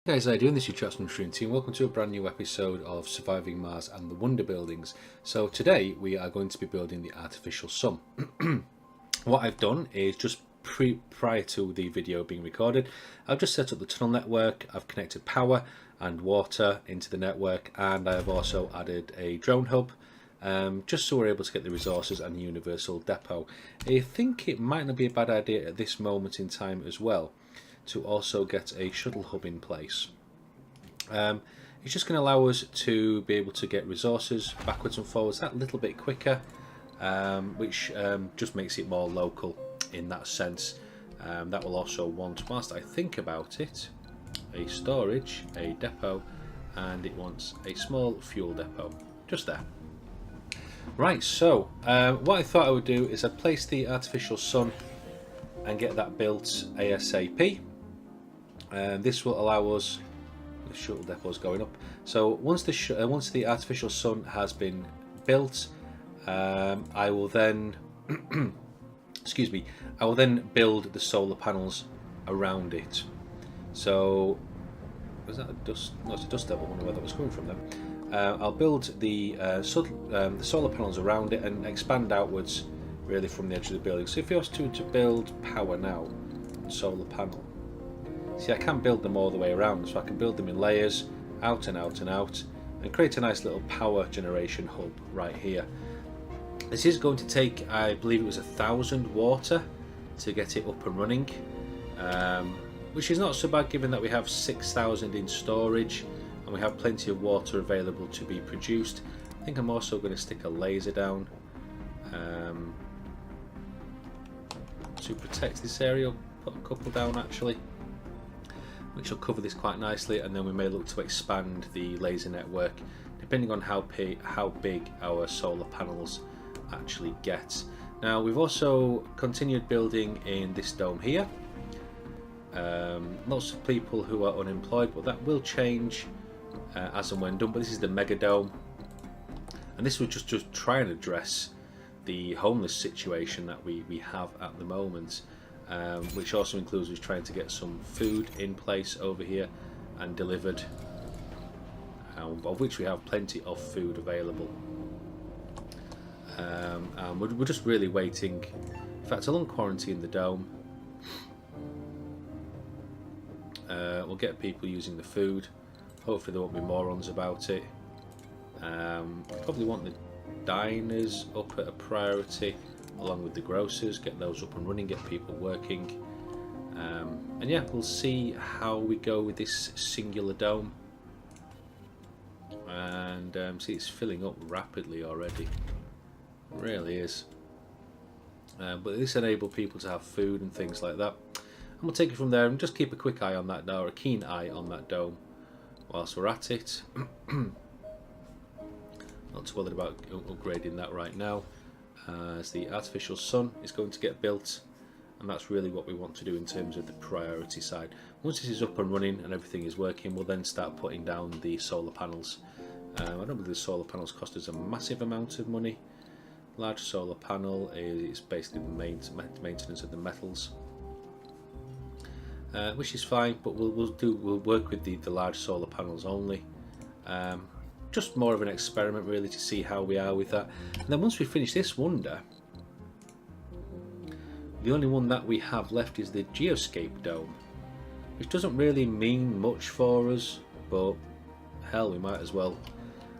Guys, how you doing? This is your from Trinity and welcome to a brand new episode of Surviving Mars and the Wonder Buildings. So today we are going to be building the artificial sun. What I've done is just prior to the video being recorded, I've just set up the tunnel network, I've connected power and water into the network, and I have also added a drone hub just so we're able to get the resources and the universal depot. I think it might not be a bad idea at this moment in time as well to also get a shuttle hub in place. It's just going to allow us to be able to get resources backwards and forwards that little bit quicker, which just makes it more local in that sense. That will also want, whilst I think about it, a storage, a depot, and it wants a small fuel depot just there. Right, so what I thought I would do is I'd place the artificial sun and get that built ASAP. This will allow us, the shuttle depot is going up, so once the artificial sun has been built, I will then excuse me, I will then build the solar panels around it. So was that a dust? No, it's a dust devil. I wonder where that was coming from then. I'll build the solar panels around it and expand outwards really from the edge of the building. So if you was to build power now, solar panel, see, I can build them all the way around, so I can build them in layers, out and out and out, and create a nice little power generation hub right here. This is going to take, I believe it was 1,000 water to get it up and running, which is not so bad given that we have 6,000 in storage and we have plenty of water available to be produced. I think I'm also going to stick a laser down to protect this area. Put a couple down actually, which will cover this quite nicely, and then we may look to expand the laser network depending on how big our solar panels actually get. Now we've also continued building in this dome here. Lots of people who are unemployed, but that will change as and when done. But this is the mega dome, and this was just to try and address the homeless situation that we have at the moment. Which also includes us trying to get some food in place over here and delivered, of which we have plenty of food available. And we're just really waiting. In fact, I'll quarantine the dome. We'll get people using the food. Hopefully there won't be morons about it. Probably want the diners up at a priority, along with the grocers, get those up and running, get people working, and yeah, we'll see how we go with this singular dome. And see, it's filling up rapidly already, it really is. But this enables people to have food and things like that, and we'll take it from there and just keep a quick eye on that now, or a keen eye on that dome whilst we're at it. Not too bothered about upgrading that right now, as the artificial sun is going to get built, and that's really what we want to do in terms of the priority side. Once this is up and running and everything is working, we'll then start putting down the solar panels. I don't believe the solar panels cost us a massive amount of money. Large solar panel is basically the maintenance of the metals, which is fine, but we'll work with the large solar panels only. Just more of an experiment really to see how we are with that. And then once we finish this wonder, the only one that we have left is the geoscape dome, which doesn't really mean much for us, but hell, we might as well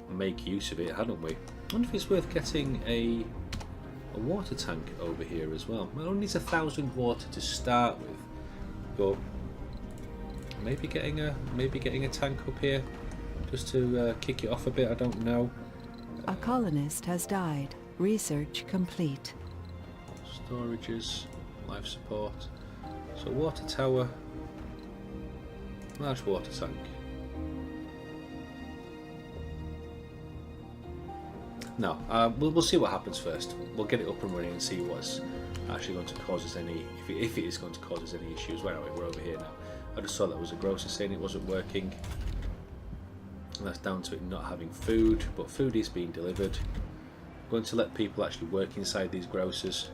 make use of it, hadn't we? I wonder if it's worth getting a water tank over here as well. Well, it only needs 1,000 water to start with, but maybe getting a tank up here just to kick it off a bit, I don't know. A colonist has died. Research complete. Storages, life support. So water tower, large water tank. No, we'll see what happens first. We'll get it up and running and see what's actually going to cause us any, if it is going to cause us any issues. Where are we? We're over here now. I just saw that was a grocer saying it wasn't working. That's down to it not having food, but food is being delivered. I'm going to let people actually work inside these grocers.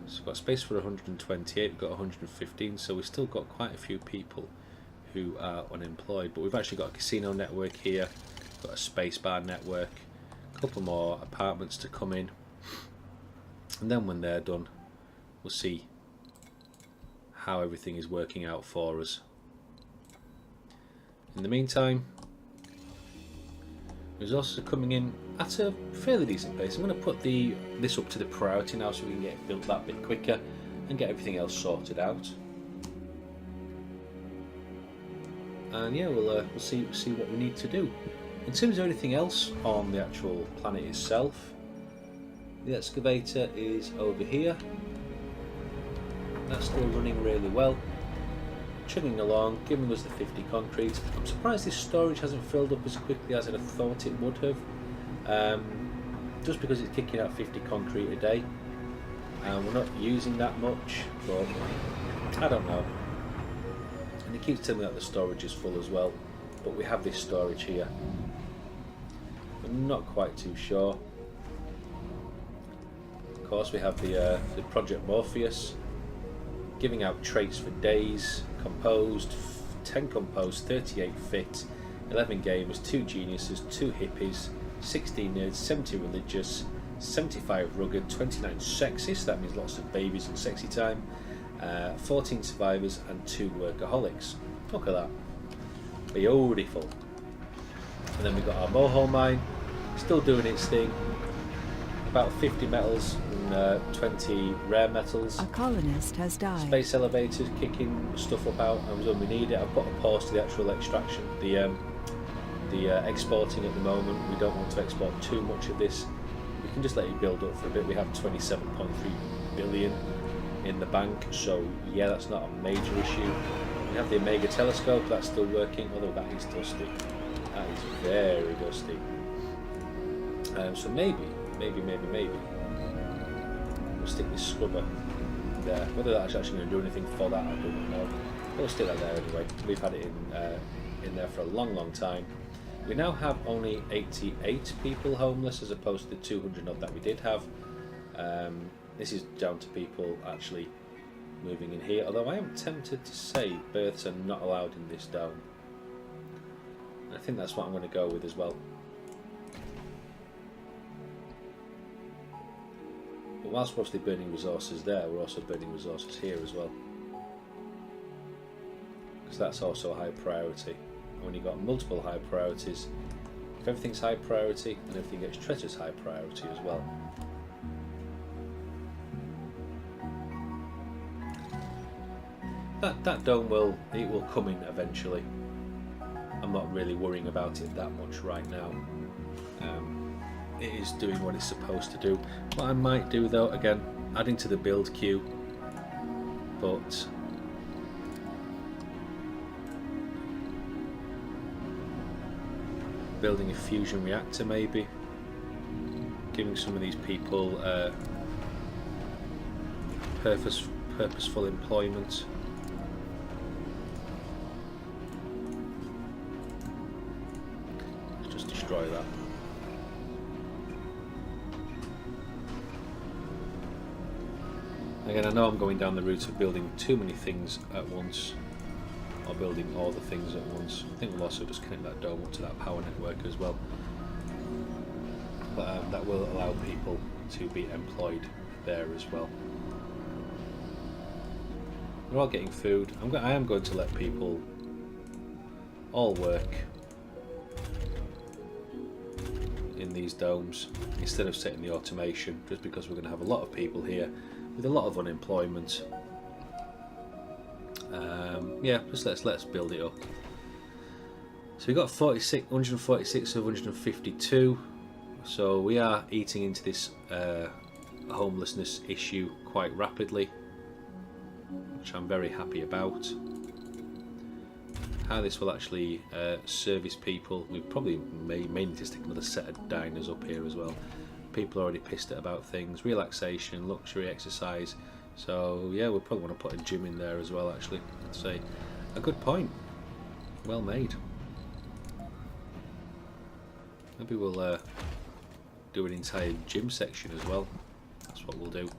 So we've got space for 128, we've got 115, so we've still got quite a few people who are unemployed. But we've actually got a casino network here, got a space bar network, a couple more apartments to come in, and then when they're done, we'll see how everything is working out for us. In the meantime, resources are coming in at a fairly decent pace. I'm going to put this up to the priority now so we can get it built that bit quicker and get everything else sorted out. And yeah, we'll see what we need to do. In terms of anything else on the actual planet itself, the excavator is over here. That's still running really well, chugging along, giving us the 50 concrete. I'm surprised this storage hasn't filled up as quickly as I'd have thought it would have, just because it's kicking out 50 concrete a day, and we're not using that much, but I don't know. And it keeps telling me that the storage is full as well, but we have this storage here. I'm not quite too sure. Of course, we have the Project Morpheus, giving out traits for days, composed, 10 composed, 38 fit, 11 gamers, 2 geniuses, 2 hippies, 16 nerds, 70 religious, 75 rugged, 29 sexist, that means lots of babies and sexy time, 14 survivors and 2 workaholics. Look at that. Beautiful. And then we've got our Mohole mine, still doing its thing. About 50 metals and 20 rare metals. A colonist has died. Space elevators kicking stuff up out, and when we need it, I've put a pause to the actual extraction, the exporting at the moment. We don't want to export too much of this. We can just let it build up for a bit. We have 27.3 billion in the bank, so yeah, that's not a major issue. We have the Omega telescope, that's still working, although that is dusty. That is very dusty. So maybe we'll stick this scrubber there. Whether that's actually going to do anything for that, I don't know. We'll stick that there anyway. We've had it in there for a long time. We now have only 88 people homeless as opposed to the 200 odd that we did have. This is down to people actually moving in here, although I am tempted to say births are not allowed in this dome. I think that's what I'm going to go with as well. But whilst we're obviously burning resources there, we're also burning resources here as well, because that's also a high priority. And when you've got multiple high priorities, if everything's high priority, then everything gets treated as high priority as well. That dome will come in eventually. I'm not really worrying about it that much right now. It is doing what it's supposed to do. What I might do though, again, adding to the build queue, but building a fusion reactor maybe, giving some of these people purposeful employment. Let's just destroy that. Again, I know I'm going down the route of building too many things at once, or building all the things at once. I think we'll also just connect that dome up to that power network as well. But that will allow people to be employed there as well. We're all getting food. I am going to let people all work in these domes instead of setting the automation, just because we're going to have a lot of people here with a lot of unemployment. Yeah, just let's build it up. So we got 146 of 152. So we are eating into this homelessness issue quite rapidly, which I'm very happy about. How this will actually service people, we probably may need to stick another set of diners up here as well. People are already pissed at about things. Relaxation, luxury, exercise. So yeah, we'll probably want to put a gym in there as well, actually. I'd say a good point. Well made. Maybe we'll do an entire gym section as well. That's what we'll do.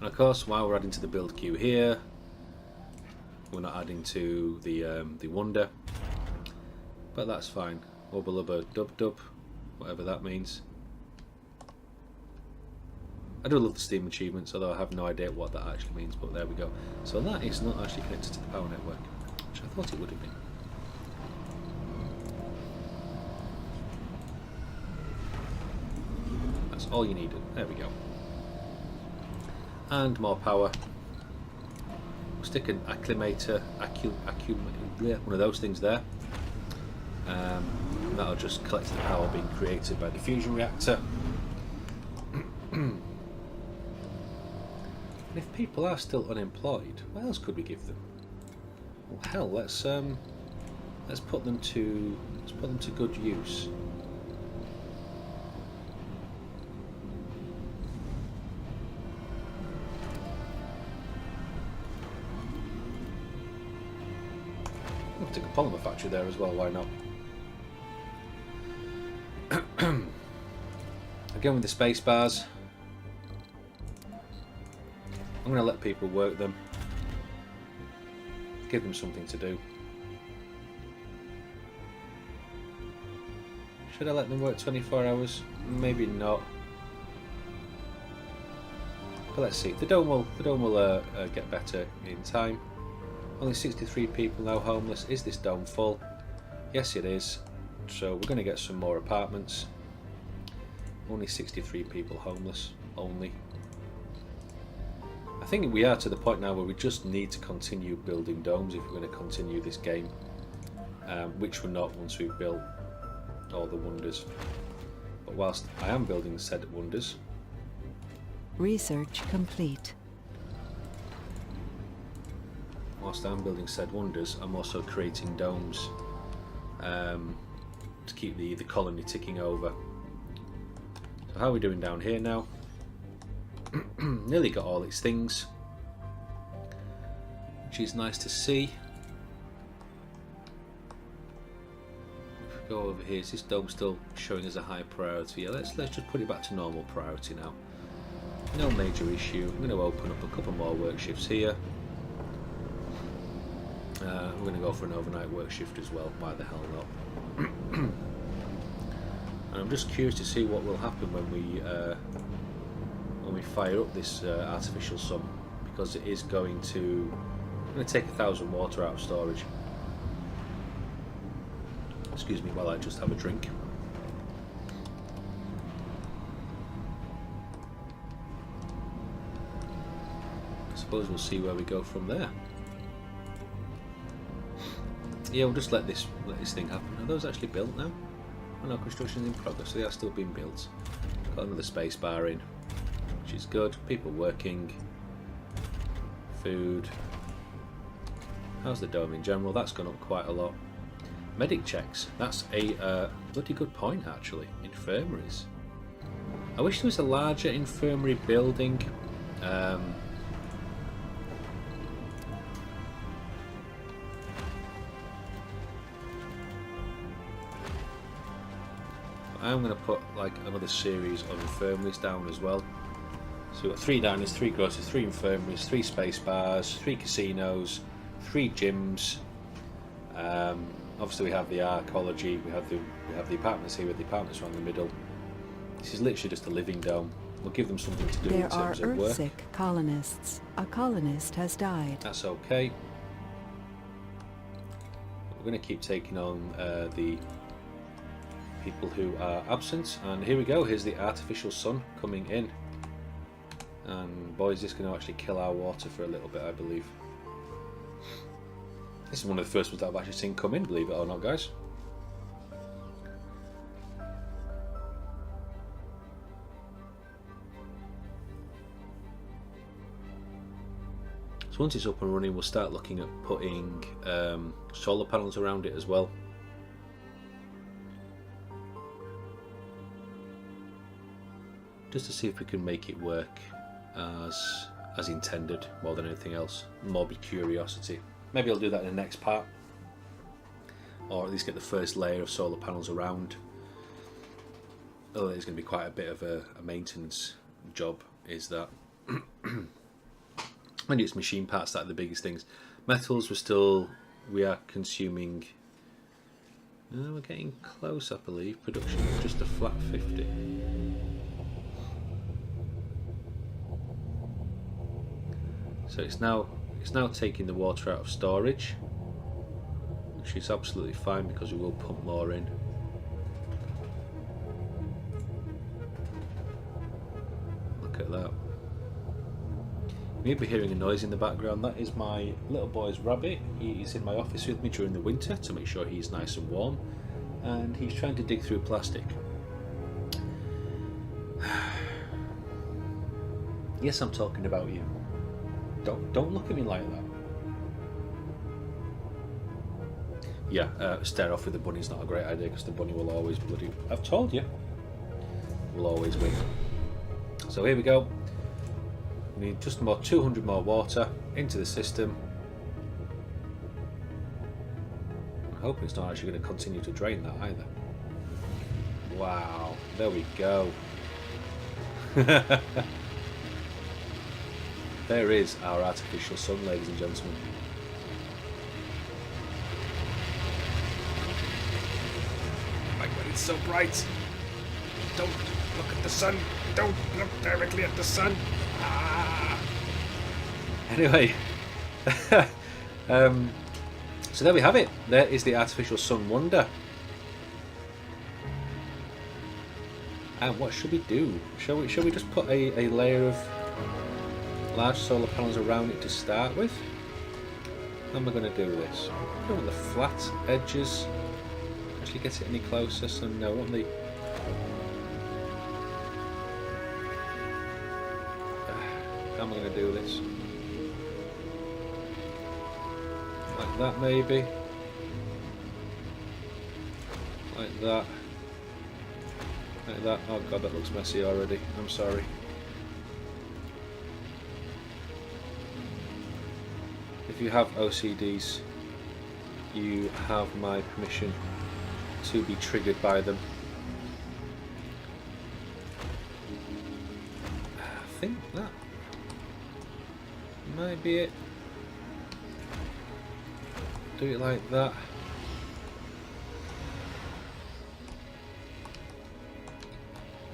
And of course, while we're adding to the build queue here, we're not adding to the wonder, but that's fine. Ubba lubba dub dub, whatever that means. I do love the Steam achievements, although I have no idea what that actually means, but there we go. So that is not actually connected to the power network, which I thought it would have been. That's all you needed. There we go. And more power. Stick an acclimator, one of those things there. And that'll just collect the power being created by the fusion reactor. And if people are still unemployed, what else could we give them? Well, hell, let's put them to good use. I'll take a polymer factory there as well, why not? Again with the space bars, I'm going to let people work them, give them something to do. Should I let them work 24 hours? Maybe not. But let's see. The dome will get better in time. Only 63 people now homeless. Is this dome full? Yes, it is. So we're going to get some more apartments. Only 63 people homeless. Only. I think we are to the point now where we just need to continue building domes if we're going to continue this game. Which we're not once we've built all the wonders. But whilst I am building said wonders. Research complete. Whilst I'm building said wonders, I'm also creating domes to keep the colony ticking over. So how are we doing down here now? Nearly got all its things, which is nice to see. If we go over here, is this dome still showing as a high priority? Yeah, let's just put it back to normal priority now. No major issue. I'm going to open up a couple more work shifts here. I'm going to go for an overnight work shift as well, why the hell not. And I'm just curious to see what will happen when we fire up this artificial sun, because it is going to take 1,000 water out of storage. Excuse me while I just have a drink. I suppose we'll see where we go from there. Yeah, we'll just let this thing happen. Are those actually built now? Oh no, construction is in progress, so they are still being built. Got another space bar in, which is good. People working. Food. How's the dome in general? That's gone up quite a lot. Medic checks. That's a bloody good point actually. Infirmaries. I wish there was a larger infirmary building. I'm going to put like another series of infirmaries down as well. So we've got 3 diners, 3 grocers, 3 infirmaries, 3 space bars, 3 casinos, 3 gyms. Obviously we have the archaeology, we have the apartments here with the apartments around the middle. This is literally just a living dome. We'll give them something to do in terms of work. There are Earthsick colonists. A colonist has died. That's okay. We're going to keep taking on the people who are absent, and here we go. Here's the artificial sun coming in, and boy, is this going to actually kill our water for a little bit, I believe. This is one of the first ones that I've actually seen come in, believe it or not, guys. So once it's up and running, we'll start looking at putting solar panels around it as well. Just to see if we can make it work as intended more than anything else. Morbid curiosity. Maybe I'll do that in the next part, or at least get the first layer of solar panels around. Although it's going to be quite a bit of a maintenance job, is that. Maybe it's machine parts that are the biggest things. Metals we are consuming. We're getting close, I believe. Production is just a flat 50. So it's now taking the water out of storage, which is absolutely fine because we will pump more in. Look at that. You may be hearing a noise in the background. That is my little boy's rabbit. He is in my office with me during the winter to make sure he's nice and warm, and he's trying to dig through plastic. Yes, I'm talking about you. Don't look at me like that. Yeah, stare off with the bunny's not a great idea because the bunny will always bloody... I've told you. Will always win. So here we go. We need just more 200 more water into the system. I'm hoping it's not actually going to continue to drain that either. Wow, there we go. There is our artificial sun, ladies and gentlemen. My God, it's so bright. Don't look at the sun. Don't look directly at the sun. Ah. Anyway, so there we have it. There is the artificial sun wonder. And what should we do? Shall we just put a layer of large solar panels around it to start with? How am I going to do this? I don't want the flat edges. Actually get it any closer, so no, I want the... How am I going to do this? Like that maybe? Like that? Like that? Oh god, that looks messy already. I'm sorry. If you have OCDs, you have my permission to be triggered by them. I think that might be it. Do it like that.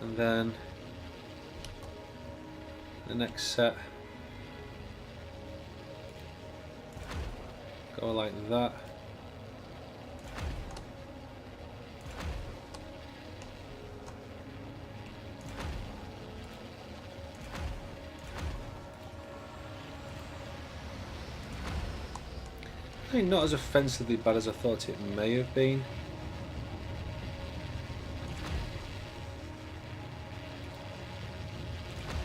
And then the next set go like that. I mean, not as offensively bad as I thought it may have been.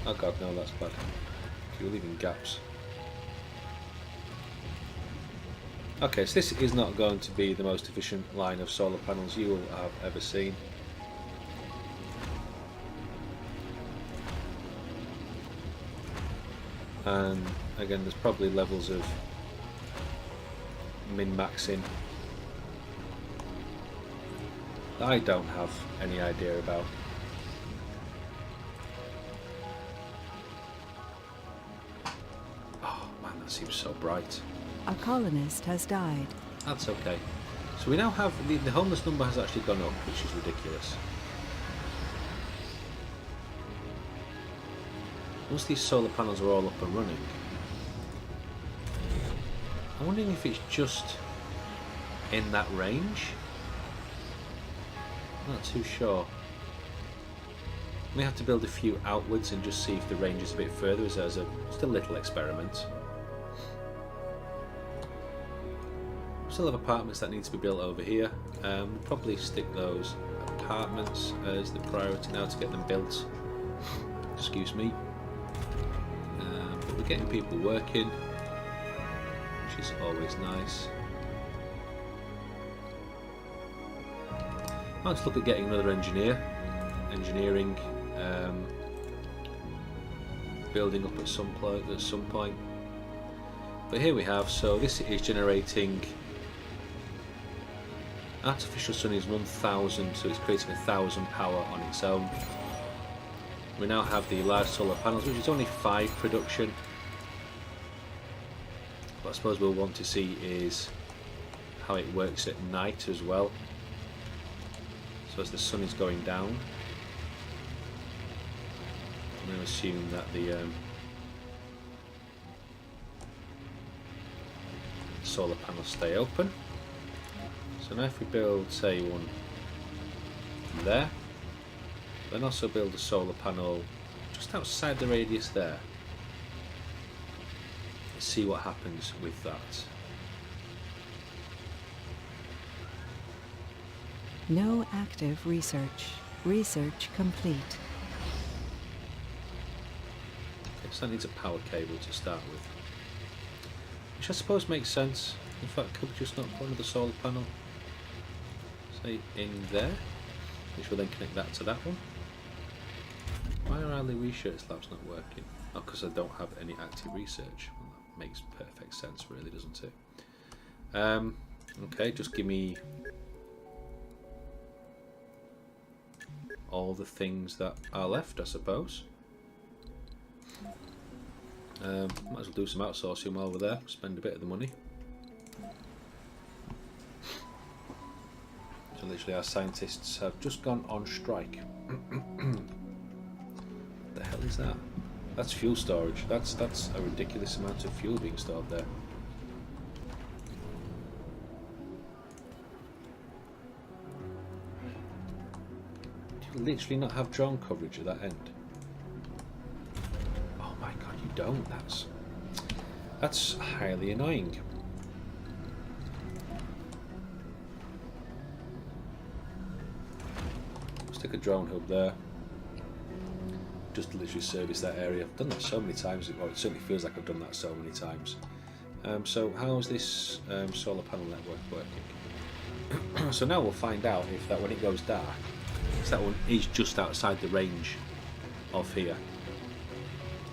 Oh god, no, that's bad. You're leaving gaps. Okay, so this is not going to be the most efficient line of solar panels you will have ever seen. And again, there's probably levels of min-maxing that I don't have any idea about. Oh man, that seems so bright. A colonist has died. That's okay. So we now have the homeless number has actually gone up, which is ridiculous. Once these solar panels are all up and running, I'm wondering if it's just in that range. I'm not too sure. We have to build a few outwards and just see if the range is a bit further as just a little experiment. We still have apartments that need to be built over here. We'll probably stick those apartments as the priority now to get them built. Excuse me. But we're getting people working, which is always nice. Let's look at getting another engineering building up at some point. But here we have, so this is generating, artificial sun is 1000, so it's creating 1000 power on its own. We now have the large solar panels, which is only 5 production. What I suppose we'll want to see is how it works at night as well. So as the sun is going down, I'm going to assume that the solar panels stay open. So now if we build, say, one there, then also build a solar panel just outside the radius there. Let's see what happens with that. No active research. Research complete. Okay, so that needs a power cable to start with, which I suppose makes sense. In fact, could we just not put another solar panel, say, in there, which will then connect that to that one? Why are the research labs not working? Oh, because I don't have any active research. Well, that makes perfect sense, really, doesn't it? Okay, just give me all the things that are left, I suppose. Might as well do some outsourcing while we're there, spend a bit of the money. So literally our scientists have just gone on strike. What the hell is that? That's fuel storage. That's a ridiculous amount of fuel being stored there. Do you literally not have drone coverage at that end? Oh my god, you don't. That's highly annoying. Stick a drone hub there. Just to literally service that area. I've done that so many times, or it certainly feels like I've done that so many times. So how is this solar panel network working? So now we'll find out if that, when it goes dark, if that one is just outside the range of here.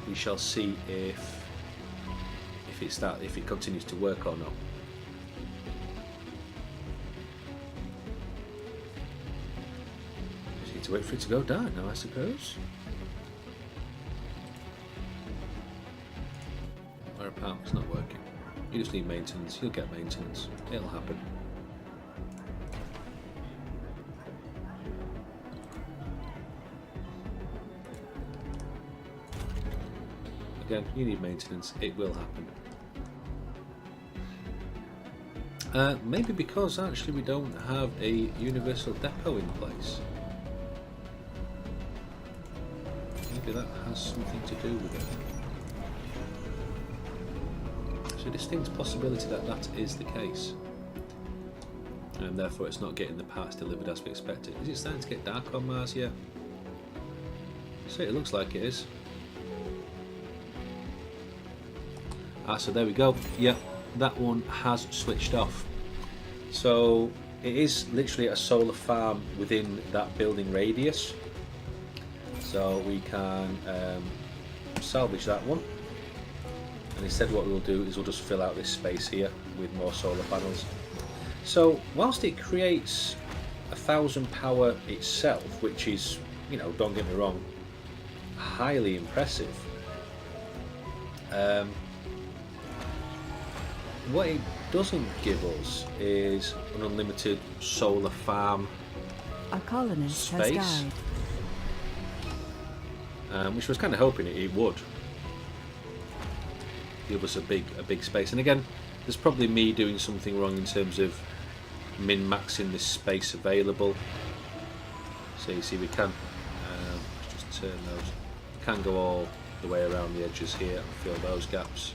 We shall see if it continues to work or not. Just need to wait for it to go dark now, I suppose. Our apartment's not working. You just need maintenance. You'll get maintenance. It'll happen. Again, you need maintenance. It will happen. Maybe because actually we don't have a universal depot in place. Maybe that has something to do with it. There's a distinct possibility that that is the case. And therefore it's not getting the parts delivered as we expected. Is it starting to get dark on Mars yet? So it looks like it is. So there we go. Yep, that one has switched off. So it is literally a solar farm within that building radius. So we can salvage that one. And instead what we'll do is we'll just fill out this space here with more solar panels. So whilst it creates 1,000 power itself, which is, you know, don't get me wrong, highly impressive. What it doesn't give us is an unlimited solar farm A colonist has space, died. which I was kind of hoping it would give us a big space. And again, there's probably me doing something wrong in terms of min-maxing this space available. So you see we can let's just turn those. We can go all the way around the edges here and fill those gaps.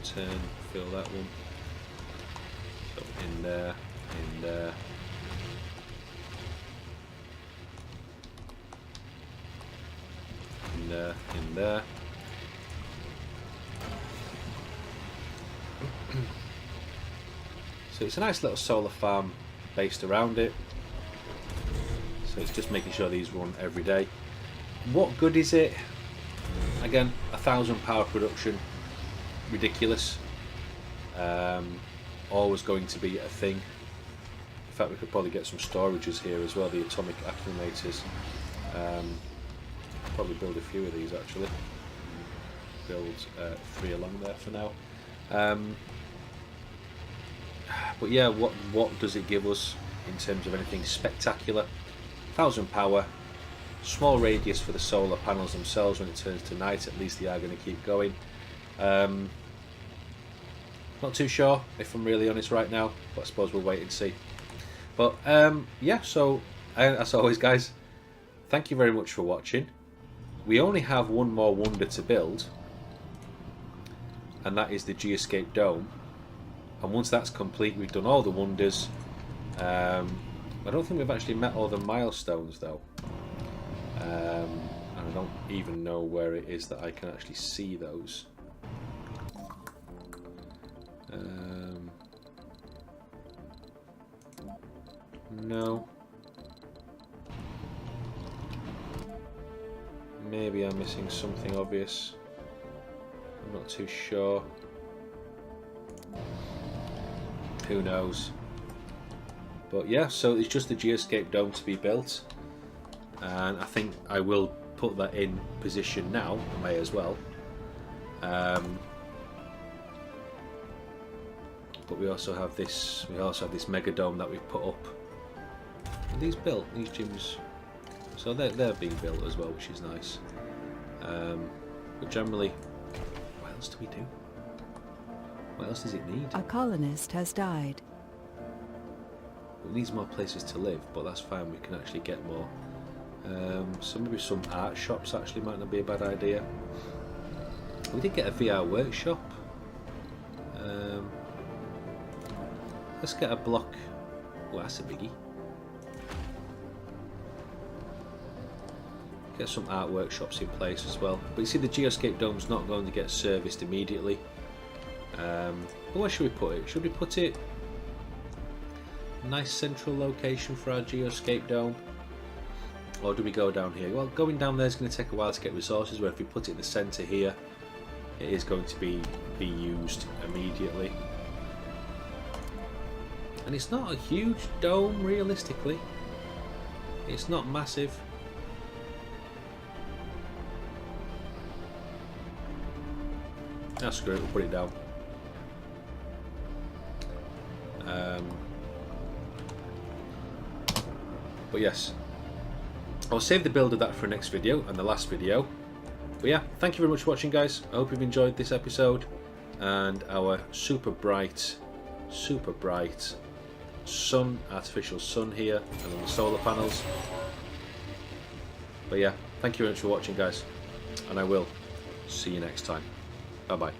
Turn, fill that one. So in there, in there. In there, in there. So it's a nice little solar farm based around it. So it's just making sure these run every day. What good is it? Again, 1,000 power production. Ridiculous. Always going to be a thing. In fact, we could probably get some storages here as well, the atomic accumulators. Probably build a few of these actually. build 3 along there for now. But yeah, what does it give us in terms of anything spectacular? 1000 power, small radius for the solar panels themselves. When it turns to night, at least they are going to keep going. Not too sure, if I'm really honest right now, but I suppose we'll wait and see. But yeah, so as always guys, thank you very much for watching. We only have one more wonder to build, and that is the Geoscape Dome. And once that's complete, we've done all the wonders. I don't think we've actually met all the milestones though. And I don't even know where it is that I can actually see those. No. Maybe I'm missing something obvious. I'm not too sure. Who knows? But yeah, so it's just the Geoscape Dome to be built. And I think I will put that in position now. I may as well. But we also have this. We also have this mega dome that we've put up. Are these built? These gyms. So they're being built as well, which is nice. But generally, what else do we do? What else does it need? A colonist has died. It needs more places to live, but that's fine. We can actually get more. So maybe some art shops actually might not be a bad idea. We did get a VR workshop. Let's get a block. Oh, that's a biggie. Get some art workshops in place as well. But you see, the Geoscape Dome's not going to get serviced immediately. But where should we put it? Should we put it a nice central location for our Geoscape Dome? Or do we go down here? Well, going down there is going to take a while to get resources, where if we put it in the centre here, it is going to be used immediately. And it's not a huge dome, realistically. It's not massive. Ah, screw it, we'll put it down. But yes, I'll save the build of that for next video and the last video. But yeah, thank you very much for watching guys. I hope you've enjoyed this episode and our super bright sun, artificial sun here, and then the solar panels. But yeah, thank you very much for watching guys, and I will see you next time. Bye bye.